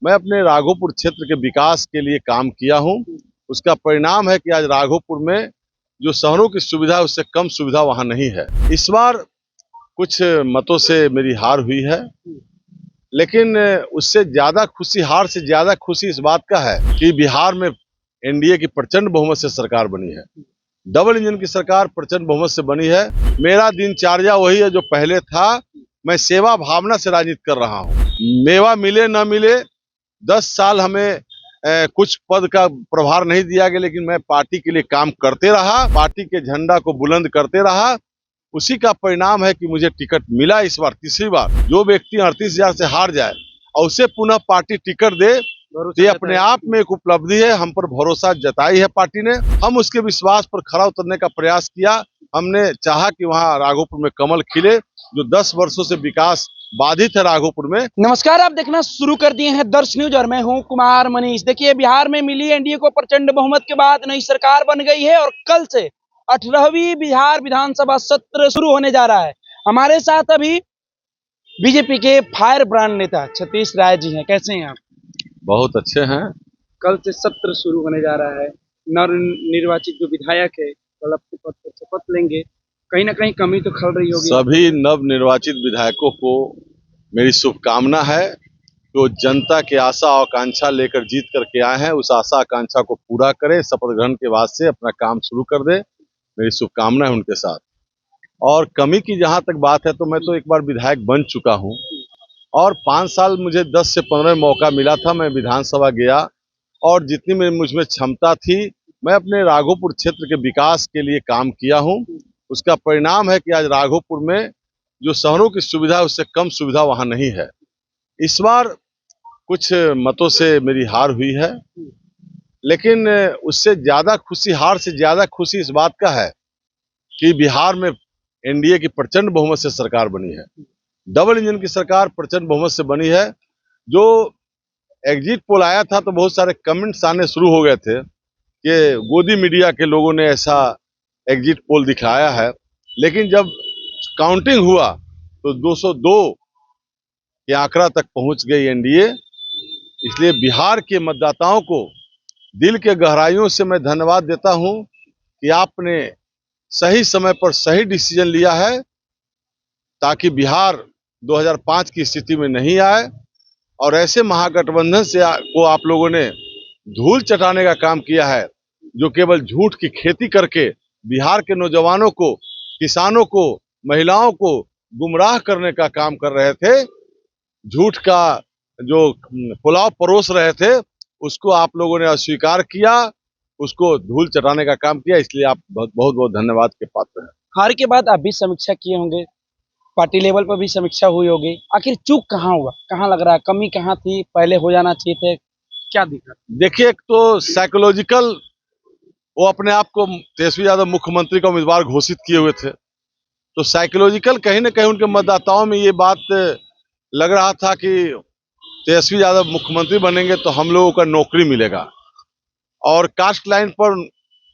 मैं अपने राघोपुर क्षेत्र के विकास के लिए काम किया हूं। उसका परिणाम है कि आज राघोपुर में जो शहरों की सुविधा है उससे कम सुविधा वहां नहीं है। इस बार कुछ मतों से मेरी हार हुई है, लेकिन उससे ज्यादा खुशी, हार से ज्यादा खुशी इस बात का है कि बिहार में एनडीए की प्रचंड बहुमत से सरकार बनी है। डबल इंजन की सरकार प्रचंड बहुमत से बनी है। मेरा दिनचर्या वही है जो पहले था। मैं सेवा भावना से राजनीति कर रहा हूँ। मेवा मिले न मिले, 10 साल हमें कुछ पद का प्रभार नहीं दिया गया, लेकिन मैं पार्टी के लिए काम करते रहा, पार्टी के झंडा को बुलंद करते रहा। उसी का परिणाम है कि मुझे टिकट मिला इस बार, तीसरी बार। जो व्यक्ति 38,000 से हार जाए और उसे पुनः पार्टी टिकट दे, ये अपने आप में एक उपलब्धि है। हम पर भरोसा जताई है पार्टी ने। हम उसके विश्वास पर खरा उतरने का प्रयास किया। हमने चाहा कि वहाँ राघोपुर में कमल खिले, जो 10 वर्षों से विकास बाधित है राघोपुर में। नमस्कार, आप देखना शुरू कर दिए हैं दर्श न्यूज और मैं हूं कुमार मनीष। देखिए, बिहार में मिली एनडीए को प्रचंड बहुमत के बाद नई सरकार बन गई है और कल से 18वीं बिहार विधानसभा सत्र शुरू होने जा रहा है। हमारे साथ अभी बीजेपी के फायर ब्रांड नेता सतीश राय जी हैं। कैसे हैं आप? बहुत अच्छे हैं। कल से सत्र शुरू होने जा रहा है। नवनिर्वाचित जो विधायक है कल अपने पद पर शपथ लेंगे। कहीं ना कहीं कमी तो खल रही होगी। सभी नवनिर्वाचित विधायकों को मेरी शुभकामना है। तो जनता की आशा और आकांक्षा लेकर जीत करके आए हैं, उस आशा आकांक्षा को पूरा करें, शपथ ग्रहण के बाद से अपना काम शुरू कर दे। मेरी शुभकामना है उनके साथ। और कमी की जहां तक बात है, तो मैं तो एक बार विधायक बन चुका हूं और 5 साल मुझे 10 से 15 मौका मिला था। मैं विधानसभा गया और जितनी मुझमें क्षमता थी, मैं अपने राघोपुर क्षेत्र के विकास के लिए काम किया हूं। उसका परिणाम है कि आज राघोपुर में जो शहरों की सुविधा है उससे कम सुविधा वहां नहीं है। इस बार कुछ मतों से मेरी हार हुई है, लेकिन उससे ज्यादा खुशी, हार से ज्यादा खुशी इस बात का है कि बिहार में एनडीए की प्रचंड बहुमत से सरकार बनी है। डबल इंजन की सरकार प्रचंड बहुमत से बनी है। जो एग्जिट पोल आया था तो बहुत सारे कमेंट्स आने शुरू हो गए थे कि गोदी मीडिया के लोगों ने ऐसा एग्जिट पोल दिखाया है, लेकिन जब काउंटिंग हुआ तो 202 के आंकड़ा तक पहुंच गई एनडीए। इसलिए बिहार के मतदाताओं को दिल के गहराइयों से मैं धन्यवाद देता हूं कि आपने सही समय पर सही डिसीजन लिया है, ताकि बिहार 2005 की स्थिति में नहीं आए। और ऐसे महागठबंधन से को आप लोगों ने धूल चटाने का काम किया है, जो केवल झूठ की खेती करके बिहार के नौजवानों को, किसानों को, महिलाओं को गुमराह करने का काम कर रहे थे। झूठ का जो पुलाव परोस रहे थे, उसको आप लोगों ने अस्वीकार किया, उसको धूल चटाने का काम किया। इसलिए आप बहुत बहुत धन्यवाद के पात्र हैं। हार के बाद आप भी समीक्षा किए होंगे, पार्टी लेवल पर भी समीक्षा हुई होगी। आखिर चूक कहाँ हुआ, कहाँ लग रहा है, कमी कहाँ थी, पहले हो जाना चाहिए थे, क्या दिखा? देखिए, एक तो साइकोलॉजिकल, वो अपने आप को तेजस्वी यादव मुख्यमंत्री का उम्मीदवार घोषित किए हुए थे, तो साइकोलॉजिकल कहीं ना कहीं उनके मतदाताओं में ये बात लग रहा था कि तेजस्वी यादव मुख्यमंत्री बनेंगे तो हम लोगों का नौकरी मिलेगा। और कास्ट लाइन पर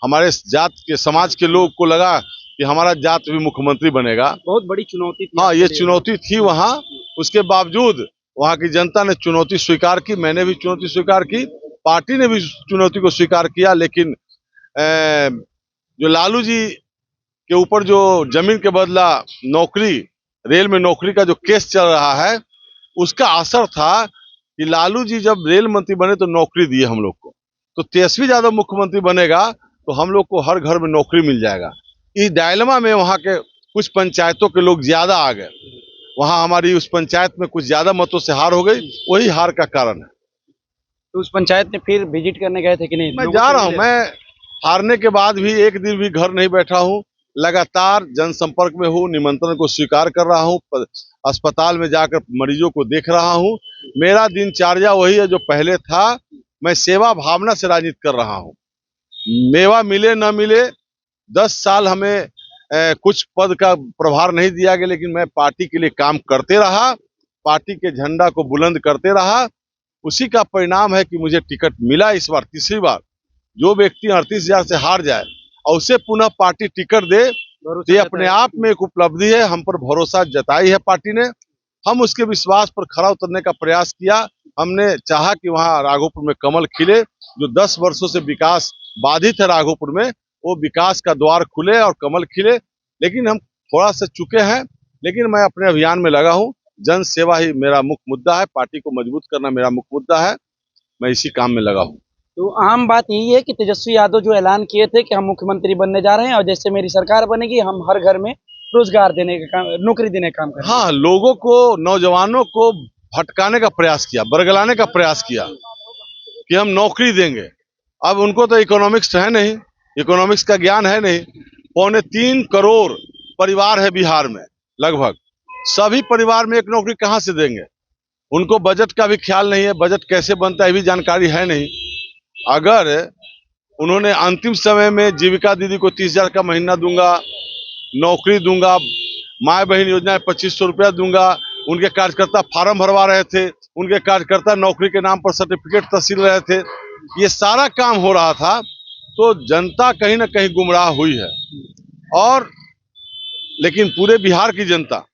हमारे जात के, समाज के लोग को लगा कि हमारा जात भी मुख्यमंत्री बनेगा। बहुत बड़ी चुनौती थी। हाँ, ये चुनौती थी वहाँ। उसके बावजूद वहाँ की जनता ने चुनौती स्वीकार की, मैंने भी चुनौती स्वीकार की, पार्टी ने भी चुनौती को स्वीकार किया। लेकिन जो लालू जी के ऊपर जो जमीन के बदला नौकरी, रेल में नौकरी का जो केस चल रहा है, उसका असर था कि लालू जी जब रेल मंत्री बने तो नौकरी दिए हम लोग को, तो तेजस्वी यादव मुख्यमंत्री बनेगा तो हम लोग को हर घर में नौकरी मिल जाएगा। इस डायलेमा में वहाँ के कुछ पंचायतों के लोग ज्यादा आ गए। वहाँ हमारी उस पंचायत में कुछ ज्यादा मतों से हार हो गई, वही हार का कारण है। तो उस पंचायत में फिर विजिट करने गए थे कि नहीं? मैं जा रहा हूँ। मैं हारने के बाद भी एक दिन भी घर नहीं बैठा हूँ, लगातार जनसंपर्क में हूँ, निमंत्रण को स्वीकार कर रहा हूँ, अस्पताल में जाकर मरीजों को देख रहा हूँ। मेरा दिनचर्या वही है जो पहले था। मैं सेवा भावना से राजनीति कर रहा हूँ। मेवा मिले न मिले, 10 साल हमें कुछ पद का प्रभार नहीं दिया गया, लेकिन मैं पार्टी के लिए काम करते रहा, पार्टी के झंडा को बुलंद करते रहा। उसी का परिणाम है कि मुझे टिकट मिला इस बार, तीसरी बार। जो व्यक्ति 38,000 से हार जाए और उसे पुनः पार्टी टिकट दे, ये अपने आप में एक उपलब्धि है। हम पर भरोसा जताई है पार्टी ने। हम उसके विश्वास पर खरा उतरने का प्रयास किया। हमने चाहा कि वहाँ राघोपुर में कमल खिले। जो 10 वर्षों से विकास बाधित है राघोपुर में, वो विकास का द्वार खुले और कमल खिले। लेकिन हम थोड़ा सा चुके हैं, लेकिन मैं अपने अभियान में लगा हूँ। जन सेवा ही मेरा मुख्य मुद्दा है, पार्टी को मजबूत करना मेरा मुख्य मुद्दा है। मैं इसी काम में लगा हूँ। तो आम बात यही है कि तेजस्वी यादव जो ऐलान किए थे कि हम मुख्यमंत्री बनने जा रहे हैं और जैसे मेरी सरकार बनेगी हम हर घर में रोजगार देने का काम, नौकरी देने का काम करेंगे। हाँ, लोगों को, नौजवानों को भटकाने का प्रयास किया, बरगलाने का प्रयास किया कि हम नौकरी देंगे। अब उनको तो इकोनॉमिक्स है नहीं, इकोनॉमिक्स का ज्ञान है नहीं। 3.25 करोड़ परिवार है बिहार में, लगभग सभी परिवार में एक नौकरी कहाँ से देंगे? उनको बजट का भी ख्याल नहीं है, बजट कैसे बनता है भी जानकारी है नहीं। अगर उन्होंने अंतिम समय में जीविका दीदी को 30,000 का महीना दूंगा, नौकरी दूंगा, माँ बहन योजना 2500 रुपया दूंगा, उनके कार्यकर्ता फार्म भरवा रहे थे, उनके कार्यकर्ता नौकरी के नाम पर सर्टिफिकेट तहसील रहे थे, ये सारा काम हो रहा था, तो जनता कहीं ना कहीं गुमराह हुई है। और लेकिन पूरे बिहार की जनता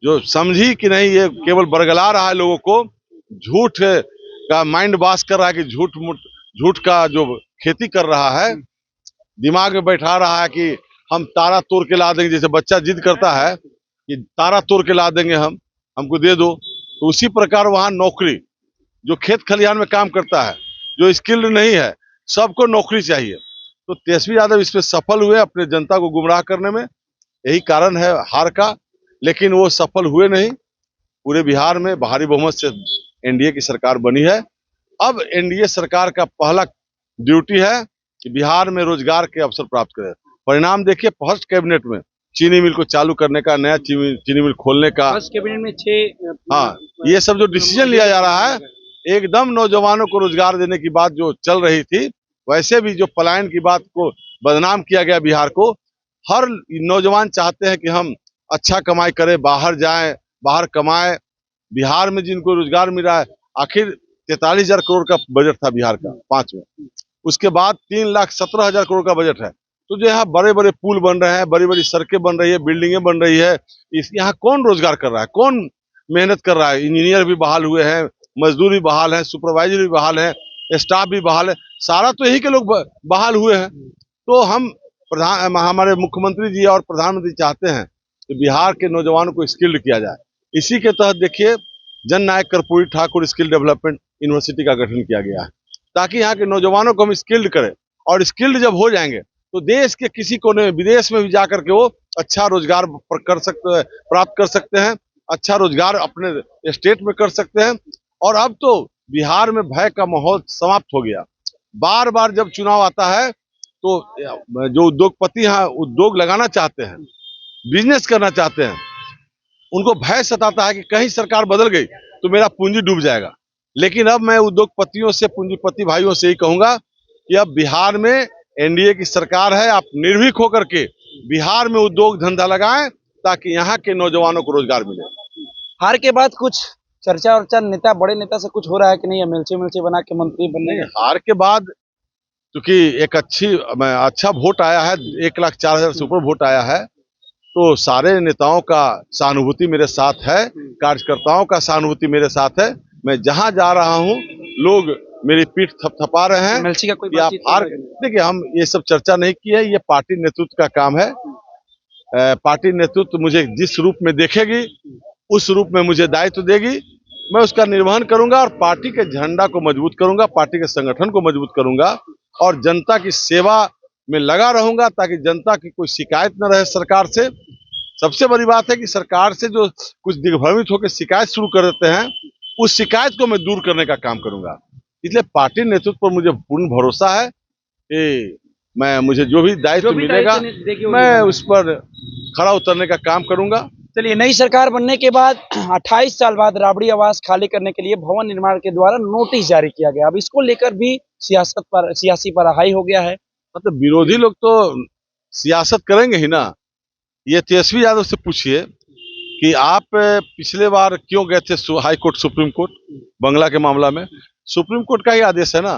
जो समझी कि नहीं, ये केवल बरगला रहा है लोगों को, झूठ का माइंड वॉश कर रहा है कि झूठ का जो खेती कर रहा है, दिमाग में बैठा रहा है कि हम तारा तोड़ के ला देंगे। जैसे बच्चा जिद करता है कि तारा तोड़ के ला देंगे, हमको दे दो, तो उसी प्रकार वहां नौकरी, जो खेत खलिहान में काम करता है, जो स्किल्ड नहीं है, सबको नौकरी चाहिए। तो तेजस्वी यादव इसमें सफल हुए अपने जनता को गुमराह करने में, यही कारण है हार का। लेकिन वो सफल हुए नहीं। पूरे बिहार में भारी बहुमत से एनडीए की सरकार बनी है। अब एनडीए सरकार का पहला ड्यूटी है कि बिहार में रोजगार के अवसर प्राप्त करे। परिणाम देखिए, फर्स्ट कैबिनेट में चीनी मिल को चालू करने का, नया चीनी मिल खोलने का, फर्स्ट कैबिनेट में 6, हाँ, ये सब जो डिसीजन लिया जा रहा है, एकदम नौजवानों को रोजगार देने की बात जो चल रही थी, वैसे भी जो पलायन की बात को बदनाम किया गया बिहार को, हर नौजवान चाहते हैं कि हम अच्छा कमाई करें, बाहर जाएं, बाहर कमाएं। बिहार में जिनको रोजगार मिल रहा है, आखिर 43,000 करोड़ का बजट था बिहार का 5 में, उसके बाद 3,17,000 करोड़ का बजट है। तो जो यहाँ बड़े बड़े पुल बन रहे हैं, बड़ी बड़ी सड़कें बन रही है, बिल्डिंगें बन रही है, इस यहाँ कौन रोजगार कर रहा है, कौन मेहनत कर रहा है? इंजीनियर भी बहाल हुए हैं, मजदूर भी बहाल है, सुपरवाइजर भी बहाल है, स्टाफ भी बहाल है, सारा तो यही के लोग बहाल हुए हैं। तो हम हमारे मुख्यमंत्री जी और प्रधानमंत्री चाहते हैं कि बिहार के नौजवानों को स्किल्ड किया जाए। इसी के तहत देखिए, Jan Nayak Karpoori Thakur skill development university का गठन किया गया है, ताकि यहाँ के नौजवानों को हम स्किल्ड करें। और स्किल्ड जब हो जाएंगे तो देश के किसी कोने में, विदेश में भी जाकर के वो अच्छा रोजगार प्राप्त कर सकते हैं, अच्छा रोजगार अपने स्टेट में कर सकते हैं। और अब तो बिहार में भय का माहौल समाप्त हो गया। बार बार जब चुनाव आता है तो जो उद्योगपति हैं, उद्योग लगाना चाहते हैं, बिजनेस करना चाहते हैं, उनको भय सताता है कि कहीं सरकार बदल गई तो मेरा पूंजी डूब जाएगा। लेकिन अब मैं उद्योगपतियों से, पूंजीपति भाइयों से ही कहूंगा कि अब बिहार में एनडीए की सरकार है, आप निर्भीक होकर के बिहार में उद्योग धंधा लगाएं, ताकि यहाँ के नौजवानों को रोजगार मिले। हार के बाद कुछ चर्चा और नेता, बड़े नेता से कुछ हो रहा है कि नहीं, एमएलसी बना के मंत्री बनने? हार के बाद क्योंकि एक अच्छा वोट आया है, 1,04,000 से ऊपर वोट आया है, तो सारे नेताओं का सहानुभूति मेरे साथ है, कार्यकर्ताओं का सहानुभूति मेरे साथ है। मैं जहां जा रहा हूं, लोग मेरी पीठ थपथपा रहे हैं। एमएलसी का कोई देखिए, हम ये सब चर्चा नहीं की है, ये पार्टी नेतृत्व का काम है। पार्टी नेतृत्व मुझे जिस रूप में देखेगी, उस रूप में मुझे दायित्व देगी, मैं उसका निर्वहन करूंगा और पार्टी के झंडा को मजबूत करूंगा, पार्टी के संगठन को मजबूत करूंगा और जनता की सेवा में लगा रहूंगा, ताकि जनता की कोई शिकायत न रहे सरकार से। सबसे बड़ी बात है कि सरकार से जो कुछ दिग्भ्रमित होकर शिकायत शुरू कर देते हैं, उस शिकायत को मैं दूर करने का काम करूंगा। इसलिए पार्टी नेतृत्व पर मुझे पूर्ण भरोसा है कि मुझे जो भी दायित्व मिलेगा, मैं उस पर खरा उतरने का काम करूंगा। चलिए, नई सरकार बनने के बाद 28 साल बाद राबड़ी आवास खाली करने के लिए भवन निर्माण के द्वारा नोटिस जारी किया गया। अब इसको लेकर भी सियासी पराहाई हो गया है। मतलब विरोधी लोग तो सियासत करेंगे ही ना। ये तेजस्वी यादव से पूछिए कि आप पिछले बार क्यों गए थे हाई कोर्ट, सुप्रीम कोर्ट, बंगला के मामला में? सुप्रीम कोर्ट का ही आदेश है ना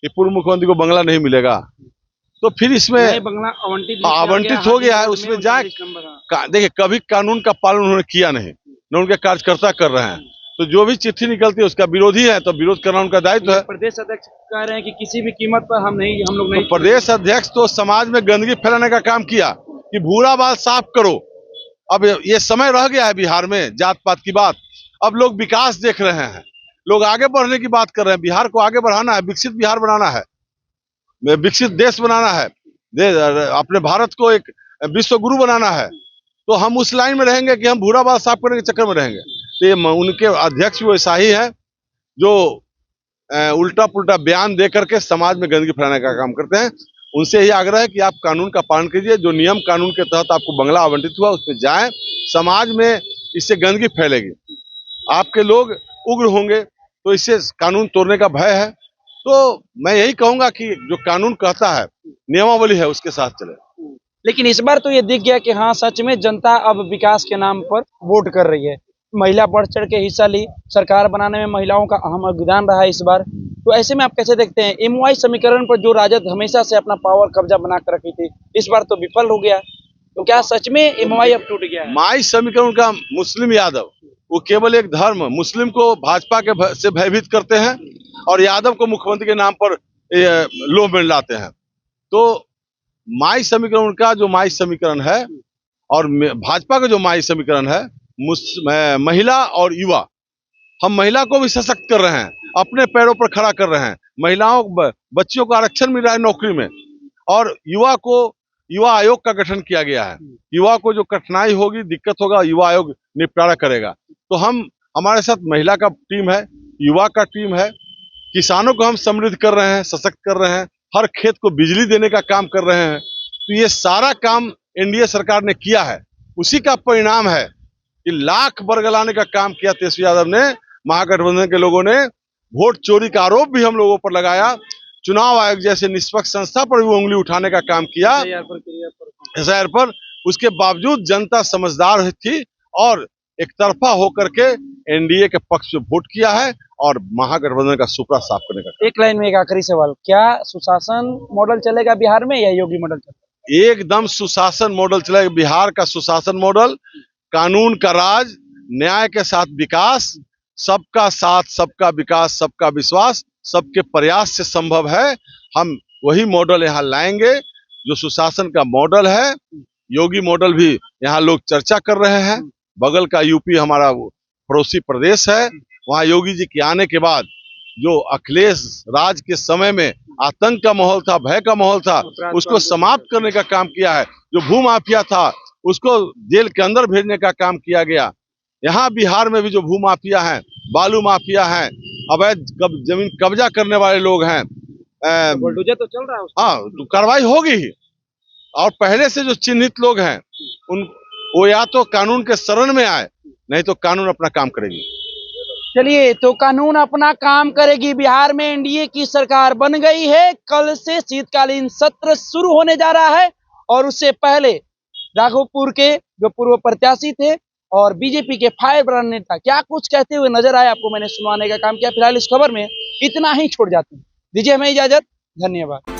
कि पूर्व मुख्यमंत्री को बंगला नहीं मिलेगा। तो फिर इसमें बंगला आवंटित हो गया है, उसमें जाए। देखिए, कभी कानून का पालन उन्होंने किया नहीं, न उनके कार्यकर्ता कर रहे हैं। तो जो भी चिट्ठी निकलती है उसका विरोधी है, तो विरोध करना उनका दायित्व है। प्रदेश अध्यक्ष कह रहे हैं कि किसी भी कीमत पर हम लोग तो नहीं। प्रदेश अध्यक्ष तो समाज में गंदगी फैलाने का काम किया कि भूरा बाल साफ करो। अब ये समय रह गया है बिहार में जात पात की बात। अब लोग विकास देख रहे हैं, लोग आगे बढ़ने की बात कर रहे हैं। बिहार को आगे बढ़ाना है, विकसित बिहार बनाना है, विकसित देश बनाना है, अपने भारत को एक विश्व गुरु बनाना है। तो हम उस लाइन में रहेंगे कि हम भूरा बाल साफ करने के चक्कर में रहेंगे? तो ये उनके अध्यक्ष भी वैसा ही है जो उल्टा पुल्टा बयान दे करके समाज में गंदगी फैलाने का काम करते हैं। उनसे यही आग्रह है कि आप कानून का पालन कीजिए। जो नियम कानून के तहत आपको बंगला आवंटित हुआ उस पर जाएं। समाज में इससे गंदगी फैलेगी, आपके लोग उग्र होंगे, तो इससे कानून तोड़ने का भय है। तो मैं यही कहूंगा कि जो कानून कहता है, नियमावली है, उसके साथ चले। लेकिन इस बार तो ये दिख गया कि हाँ, सच में जनता अब विकास के नाम पर वोट कर रही है। महिला बढ़ चढ़ के हिस्सा ली, सरकार बनाने में महिलाओं का अहम योगदान रहा है इस बार। तो ऐसे में आप कैसे देखते हैं, MOI समीकरण पर जो राजद हमेशा से अपना पावर कब्जा बना कर रखी थी, इस बार तो विफल हो गया। तो क्या सच में MOI अब टूट गया है? माई समीकरण का मुस्लिम यादव, वो केवल एक धर्म मुस्लिम को भाजपा के से भयभीत करते हैं और यादव को मुख्यमंत्री के नाम पर लोभ में लाते हैं। तो माई समीकरण उनका जो माई समीकरण है और भाजपा का जो माई समीकरण है, महिला और युवा, हम महिला को भी सशक्त कर रहे हैं, अपने पैरों पर खड़ा कर रहे हैं। महिलाओं बच्चियों को आरक्षण मिल रहा है नौकरी में, और युवा आयोग का गठन किया गया है। युवा को जो कठिनाई होगी, दिक्कत होगा, युवा आयोग निपटारा करेगा। तो हमारे साथ महिला का टीम है, युवा का टीम है, किसानों को हम समृद्ध कर रहे हैं, सशक्त कर रहे हैं, हर खेत को बिजली देने का काम कर रहे हैं। तो ये सारा काम एनडीए सरकार ने किया है। उसी का परिणाम है कि लाख बरगलाने का काम किया तेजस्वी यादव ने, महागठबंधन के लोगों ने। वोट चोरी का आरोप भी हम लोगों पर लगाया, चुनाव आयोग जैसे निष्पक्ष संस्था पर भी उंगली उठाने का काम किया SIR पर। उसके बावजूद जनता समझदार थी और एक तरफा होकर के एनडीए के पक्ष में वोट किया है और महागठबंधन का सुपड़ा साफ करने का। एक लाइन में एक आखिरी सवाल, क्या सुशासन मॉडल चलेगा बिहार में या योगी मॉडल चलेगा? एकदम सुशासन मॉडल चलेगा। बिहार का सुशासन मॉडल, कानून का राज, न्याय के साथ विकास, सबका साथ, सबका विकास, सबका विश्वास, सबके प्रयास से संभव है। हम वही मॉडल यहाँ लाएंगे जो सुशासन का मॉडल है। योगी मॉडल भी यहाँ लोग चर्चा कर रहे हैं। बगल का यूपी हमारा पड़ोसी प्रदेश है, वहाँ योगी जी के आने के बाद जो अखिलेश राज के समय में आतंक का माहौल था, भय का माहौल था, उसको समाप्त करने का काम किया है। जो भू माफिया था उसको जेल के अंदर भेजने का काम किया गया। यहाँ बिहार में भी जो भू माफिया हैं, बालू माफिया हैं, अवैध जमीन कब्जा करने वाले लोग हैं, बुलडोजर तो चल रहा है, हाँ, तो कार्रवाई होगी ही। और पहले से जो चिन्हित लोग हैं वो या तो कानून के शरण में आए, नहीं तो कानून अपना काम करेगी। चलिए, तो कानून अपना काम करेगी। बिहार में एनडीए की सरकार बन गई है। कल से शीतकालीन सत्र शुरू होने जा रहा है और उससे पहले राघोपुर के जो पूर्व प्रत्याशी थे और बीजेपी के फायर ब्रांड नेता क्या कुछ कहते हुए नजर आए, आपको मैंने सुनवाने का काम किया। फिलहाल इस खबर में इतना ही छोड़ जाते हैं। दीजिए हमें इजाजत, धन्यवाद।